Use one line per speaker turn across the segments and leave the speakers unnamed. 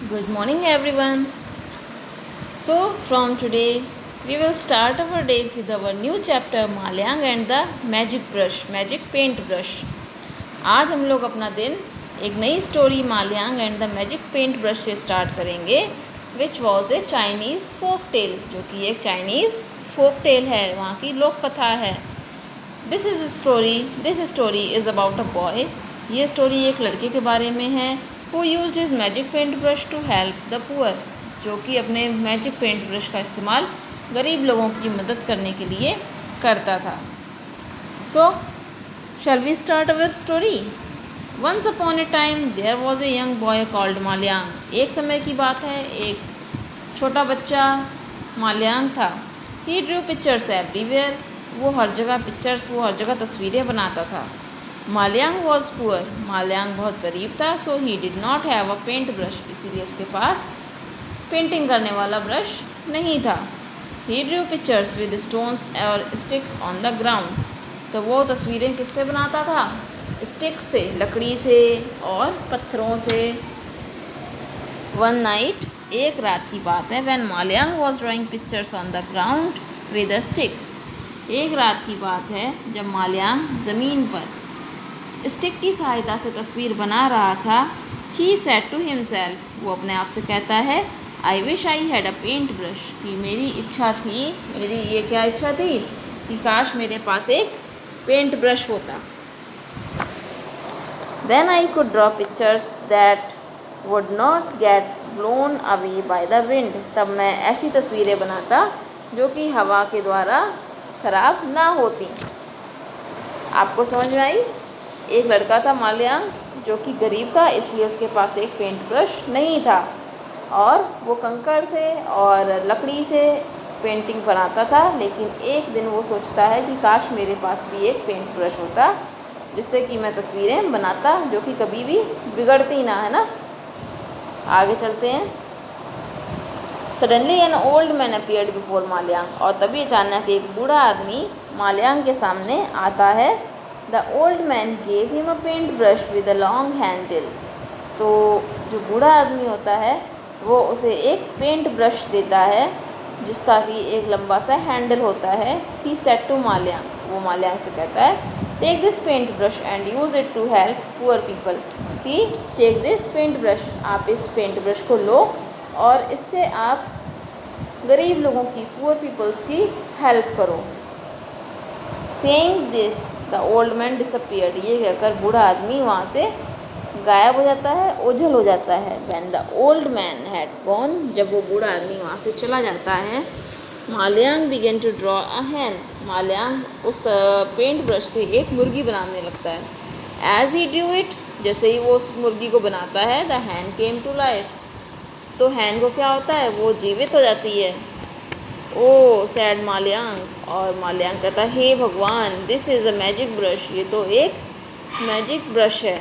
Good morning, everyone. So, from today, we will start our day with our new chapter माल्यां and the magic brush, magic paint brush. आज हम लोग अपना दिन एक नई story Maliang and the magic paint brush से start करेंगे, which was a Chinese folk tale, जो कि एक चाइनीज़ फोक टेल है, वहाँ की लोक कथा है. This story is about a boy. ये स्टोरी एक लड़के के बारे में है, who used his magic paint brush to help the poor, जो कि अपने मैजिक पेंट ब्रश का इस्तेमाल गरीब लोगों की मदद करने के लिए करता था. So shall we start our story. Once upon a time there was a young boy called Maliang. एक समय की बात है, एक छोटा बच्चा माल्यां था. He drew pictures everywhere. वो हर जगह तस्वीरें बनाता था. माल्यां वॉज पुअर. माल्यां बहुत गरीब था. So he did not have a paint brush. इसीलिए उसके पास पेंटिंग करने वाला ब्रश नहीं था. He drew pictures with stones और स्टिक्स ऑन द ग्राउंड. तो वो तस्वीरें किससे बनाता था? स्टिक से, लकड़ी से और पत्थरों से. वन नाइट, एक रात की बात है, when Maliang was drawing pictures on the ground with a stick. एक रात की बात है जब माल्यां ज़मीन पर स्टिक की सहायता से तस्वीर बना रहा था. He said to himself. वो अपने आप से कहता है, I wish I had a paint brush. कि मेरी ये क्या इच्छा थी कि काश मेरे पास एक पेंट ब्रश होता. Then I could draw pictures that would not get blown away by the wind. तब मैं ऐसी तस्वीरें बनाता जो कि हवा के द्वारा खराब ना होती. आपको समझ में आई? एक लड़का था माल्यां, जो कि गरीब था, इसलिए उसके पास एक पेंट ब्रश नहीं था और वो कंकड़ से और लकड़ी से पेंटिंग बनाता था. लेकिन एक दिन वो सोचता है कि काश मेरे पास भी एक पेंट ब्रश होता, जिससे कि मैं तस्वीरें बनाता जो कि कभी भी बिगड़ती ना, है ना. आगे चलते हैं. Suddenly an old man appeared before Maliang. और तभी अचानक एक बूढ़ा आदमी माल्यां के सामने आता है. The old man gave him a paint brush with a long handle. तो जो बूढ़ा आदमी होता है वो उसे एक पेंट ब्रश देता है जिसका कि एक लंबा सा हैंडल होता है. He said to Maliang. वो माल्यां से कहता है, take this paint brush and use it to help poor people. कि टेक दिस पेंट ब्रश, आप इस पेंट ब्रश को लो और इससे आप गरीब लोगों की, पुअर पीपल्स की हेल्प करो. Saying this the old man disappeared. ये कहकर बूढ़ा आदमी वहाँ से गायब हो जाता है, ओझल हो जाता है. When the old man had gone. जब वो बूढ़ा आदमी वहाँ से चला जाता है, माल्यां बिगेन टू ड्रॉ अ हैन. माल्यां उस पेंट ब्रश से एक मुर्गी बनाने लगता है. एज ही ड्रू इट, जैसे ही वो उस मुर्गी को बनाता है, the hen came to life. तो हैन को क्या होता है? वो जीवित हो जाती है. Oh said Maliang. और माल्यां कहता है, हे भगवान, this is a magic brush. ये तो एक मैजिक ब्रश है.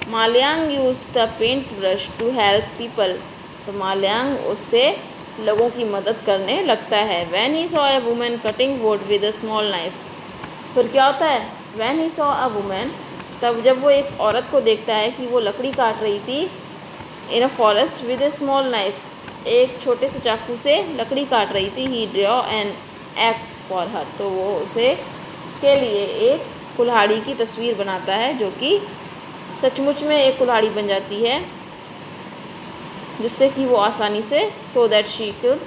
Maliang used the paint brush to help people. तो माल्यां उससे लोगों की मदद करने लगता है. When he saw a woman cutting wood with a small knife. फिर क्या होता है? When he saw a woman, तब जब वो एक औरत को देखता है कि वो लकड़ी काट रही थी in a forest with a small knife. एक छोटे से चाकू से लकड़ी काट रही थी. He draw an axe for her. तो वो उसे के लिए एक कुल्हाड़ी की तस्वीर बनाता है, जो कि सचमुच में एक कुल्हाड़ी बन जाती है, जिससे कि वो आसानी से, so that she could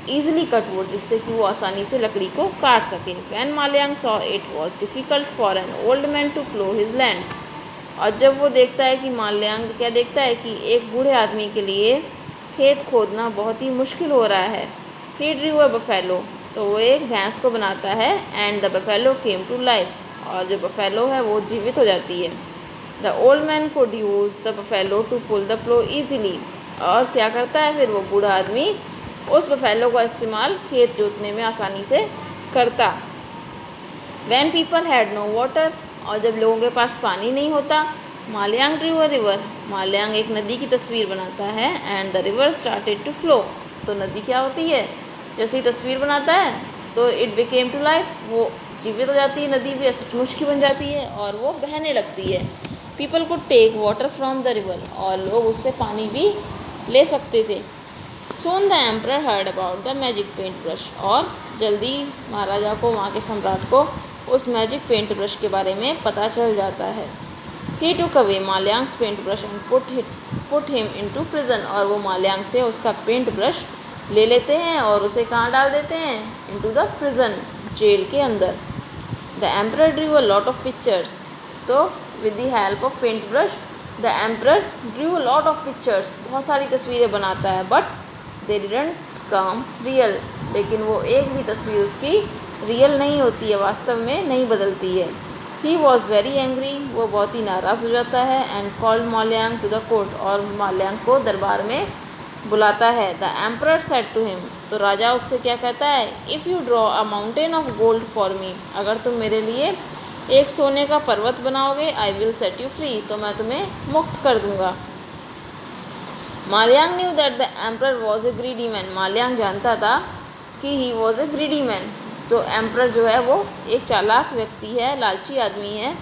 easily cut wood, जिससे कि वो आसानी से लकड़ी को काट सके. When Maliang saw it was difficult for an old man to plough his lands. और जब वो देखता है कि माल्यां क्या देखता है कि एक बूढ़े आदमी के लिए खेत खोदना बहुत ही मुश्किल हो रहा है. He drew a buffalo. तो वो एक भैंस को बनाता है. And the buffalo came to life. और जो बफेलो है वो जीवित हो जाती है. The old man could use the buffalo to pull the plough easily. और क्या करता है फिर वो बूढ़ा आदमी? उस बफेलो का इस्तेमाल खेत जोतने में आसानी से करता. When people had no water. और जब लोगों के पास पानी नहीं होता, माल्यां ड्रू अ रिवर. माल्यां एक नदी की तस्वीर बनाता है. And the river started to flow. तो नदी क्या होती है? जैसे ही तस्वीर बनाता है तो इट बिकेम टू लाइफ. वो जीवित हो जाती है, नदी भी सचमुच की बन जाती है और वो बहने लगती है. पीपल को take water from the river. और लोग उससे पानी भी ले सकते थे। Soon the emperor heard about the magic paint brush और जल्दी महाराजा को, वहाँ के सम्राट को उस मैजिक पेंट ब्रश के बारे में पता चल जाता है। He took away Maliang's paint brush and put him into prison और वो माल्यांग से उसका पेंट ब्रश ले लेते हैं और उसे कहाँ डाल देते हैं? into the prison, जेल के अंदर। The emperor drew a lot of pictures, तो with the help of paint brush the emperor drew a lot of pictures, बहुत सारी तस्वीरें बनाता है, but they didn't come real, लेकिन वो एक भी तस्वीर उसकी रियल नहीं होती है, वास्तव में नहीं बदलती है। He was very angry, वो बहुत ही नाराज़ हो जाता है, and called माल्यांग to the court, और माल्यांग को दरबार में बुलाता है। The emperor said to him, तो राजा उससे क्या कहता है? If you draw a mountain of gold for me, अगर तुम मेरे लिए एक सोने का पर्वत बनाओगे, I will set you free, तो मैं तुम्हें मुक्त कर दूंगा। माल्यांग knew that the emperor was a greedy man, माल्यांग जानता था कि he was a greedy man, तो एम्प्रर जो है वो एक चालाक व्यक्ति है, लालची आदमी है।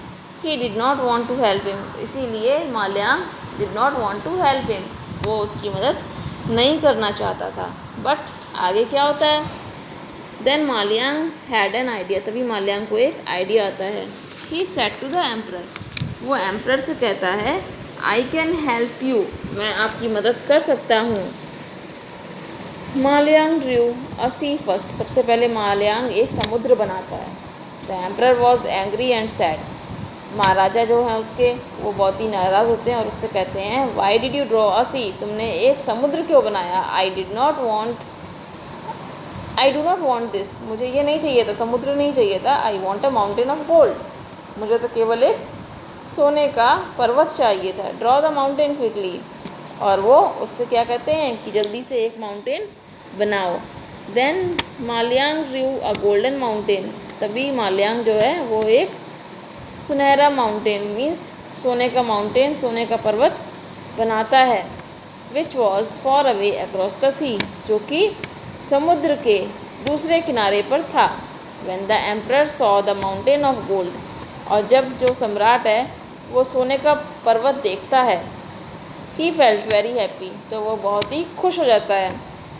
He did not want to help him, इसीलिए माल्यांग did not want to help him, वो उसकी मदद नहीं करना चाहता था। बट आगे क्या होता है? देन माल्यांग हैड एन आइडिया, तभी माल्यांग को एक आइडिया आता है। He said to the emperor, वो एम्प्रर से कहता है आई कैन हेल्प यू, मैं आपकी मदद कर सकता हूँ। माल्यांग ड्रू अ सी फर्स्ट, सबसे पहले माल्यांग एक समुद्र बनाता है। The emperor was angry and sad, महाराजा जो है उसके वो बहुत ही नाराज़ होते हैं और उससे कहते हैं why did you draw a sea, तुमने एक समुद्र क्यों बनाया? I do not want this, मुझे ये नहीं चाहिए था, समुद्र नहीं चाहिए था। I want a mountain of gold, मुझे तो केवल एक सोने का पर्वत चाहिए था। ड्रॉ द माउंटेन क्विकली, और वो उससे क्या कहते हैं कि जल्दी से एक माउंटेन बनाओ। Then Maliang drew a golden mountain, तभी माल्यांग जो है वो एक सुनहरा माउंटेन मीन्स सोने का माउंटेन, सोने का पर्वत बनाता है। Which was far away across the sea, जो कि समुद्र के दूसरे किनारे पर था। When the emperor saw the mountain of gold, और जब जो सम्राट है वो सोने का पर्वत देखता है, ही फेल्ट वेरी हैप्पी, तो वो बहुत ही खुश हो जाता है।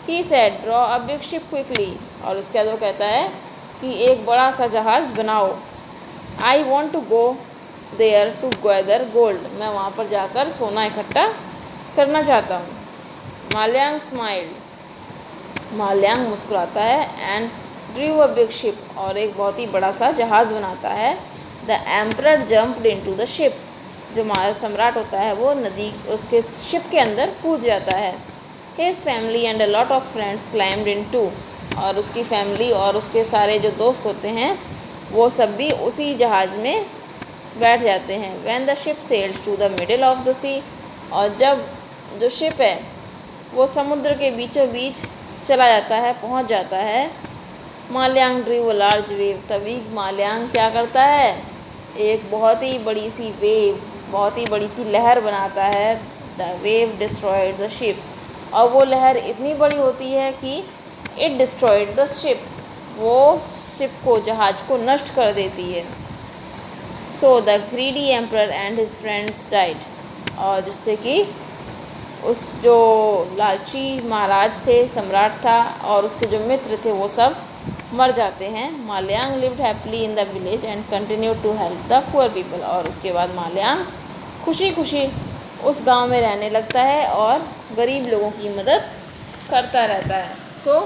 He said draw a big ship quickly, और उसके बाद वो कहता है कि एक बड़ा सा जहाज़ बनाओ। I want to go there to gather gold, मैं वहाँ पर जाकर सोना इकट्ठा करना चाहता हूँ। माल्यांग स्माइल्ड, माल्यांग मुस्कुराता है। And drew a big ship, और एक बहुत ही बड़ा सा जहाज़ बनाता है। The emperor jumped into the ship, जो सम्राट होता है वो नदी उसके शिप के अंदर कूद जाता है। His family and a lot of friends climbed into, और उसकी फैमिली और उसके सारे जो दोस्त होते हैं वो सब भी उसी जहाज़ में बैठ जाते हैं। When the ship sailed to the middle of the sea, और जब जो शिप है वो समुद्र के बीचों बीच चला जाता है, पहुंच जाता है। माल्यांग ड्रू अ लार्ज वेव, तभी माल्यांग क्या करता है? एक बहुत ही बड़ी सी वेव, बहुत ही बड़ी सी लहर बनाता है। The wave destroyed the ship, और वो लहर इतनी बड़ी होती है कि इट डिस्ट्रॉयड द शिप, वो शिप को, जहाज़ को नष्ट कर देती है। So the greedy emperor and his friends died, और जिससे कि उस जो लालची महाराज थे, सम्राट था, और उसके जो मित्र थे वो सब मर जाते हैं। Maliang lived happily in the village and continued to help the poor people, और उसके बाद माल्यांग खुशी खुशी उस गांव में रहने लगता है और गरीब लोगों की मदद करता रहता है। So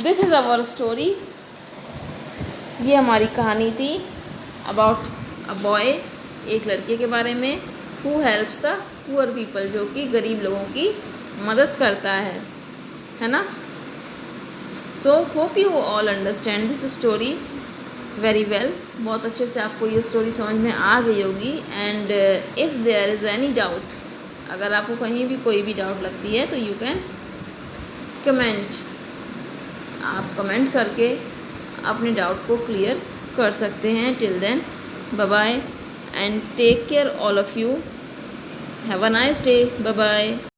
this is our story, ये हमारी कहानी थी अबाउट अ बॉय, एक लड़के के बारे में, who helps the poor people, जो कि गरीब लोगों की मदद करता है ना। So hope you all understand this story very well, बहुत अच्छे से आपको ये स्टोरी समझ में आ गई होगी। And if there is any doubt, अगर आपको कहीं भी कोई भी डाउट लगती है तो यू कैन कमेंट, आप कमेंट करके अपने डाउट को क्लियर कर सकते हैं। Till then bye bye and take care all of you, have a nice day, bye bye.